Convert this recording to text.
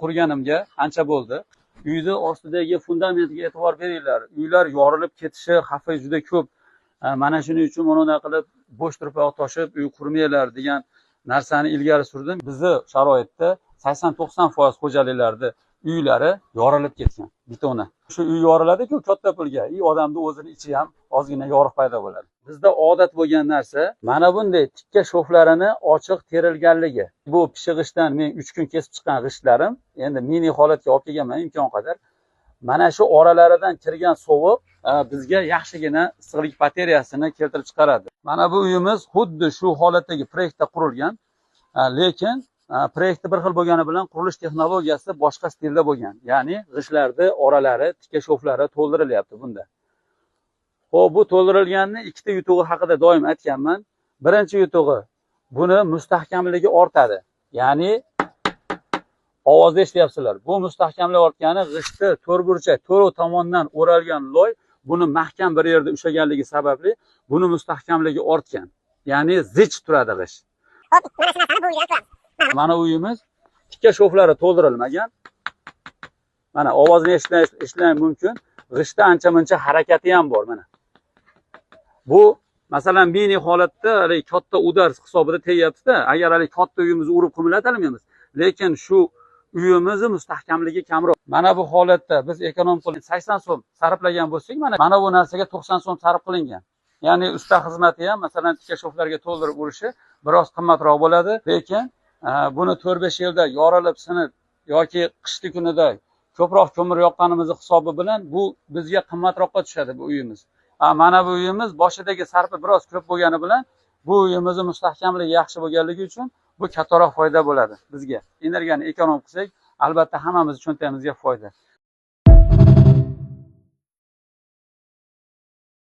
Qurganimga ancha bo'ldi. Uyni ostidagi fundamentiga e'tibor beringlar. Uylar yorilib ketishi xavfi juda ko'p. Mana shuning uchun mana qilib bo'sh turpoq toshib uy qurmanglar degan narsani ilgari surdim. Bizni sharoitda 80-90% xo'jaliklarda uylari yorilib ketgan betona. Shu uy yoriladi-ku katta pulga. Odamni o'zini ichi ham ozgina yoriq paydo bo'ladi. Bizda odat bo'lgan narsa mana bunday tikka sho'xlarini ochiq terilganligi. Bu pishig'ishdan men 3 kun kesib chiqqan g'ishtlarim endi mini holatga olib kelganman imkon qadar. Mana shu oralaridan kirgan sovuq bizga yaxshigina issiqlik batareyasini keltirib chiqaradi. Mana bu uyimiz xuddi shu holatdagi proyektda qurilgan, lekin proyekti bir xil bo'lgani bilan qurilish texnologiyasi boshqa stilda bo'lgan. Ya'ni g'ishtlarning oralari, tikka sho'xlari to'ldirilyapti bunda. Xo'p, bu to'ldirilganni ikkita yutug'i haqida doim aytganman. Birinchi yutug'i buni mustahkamligi ortadi. Ya'ni ovozda eshityapsizlar. Bu mustahkamlik ortgani g'ishtni to'rtburchak, to'rov tomonidan o'ralgan loy buni mahkam bir yerda ushlaganligi sababli buni mustahkamligi ortgan. Ya'ni zich turadi g'isht. Mana uyimiz tikka sho'xlari to'ldirilmagan. Mana ovozni eshitish mumkin. G'ishtda ancha-muncha harakati ham bor mana. Bu masalan mini holatda katta udar hisobida tegyapti-da. Agar katta uyimizni urib qimlatolmaymiz, lekin shu uyimizni mustahkamligi kamroq. Mana bu holatda biz ekonom qilib 80 so'm sarflagan bo'lsak, mana bu narsaga 90 so'm sarf qilingan. Ya'ni usta xizmati ham masalan tikka sho'xlarga to'ldirib urishi biroz qimmatroq bo'ladi, lekin buni 4-5 yilda yorilib sinib yoki qishki kunida ko'proq ko'mir yoqqanimiz hisobi bilan bu bizga qimmatroqqa tushadi bu uyimiz. Mana bu uyimiz boshidagi sarfi biroz ko'p bo'lgani bilan bu uyimizni mustahkamligi yaxshi bo'lganligi uchun bu kattaroq foyda bo'ladi bizga. Energiyani ekonom qilsak, albatta hammamiz cho'ntagimizga foyda.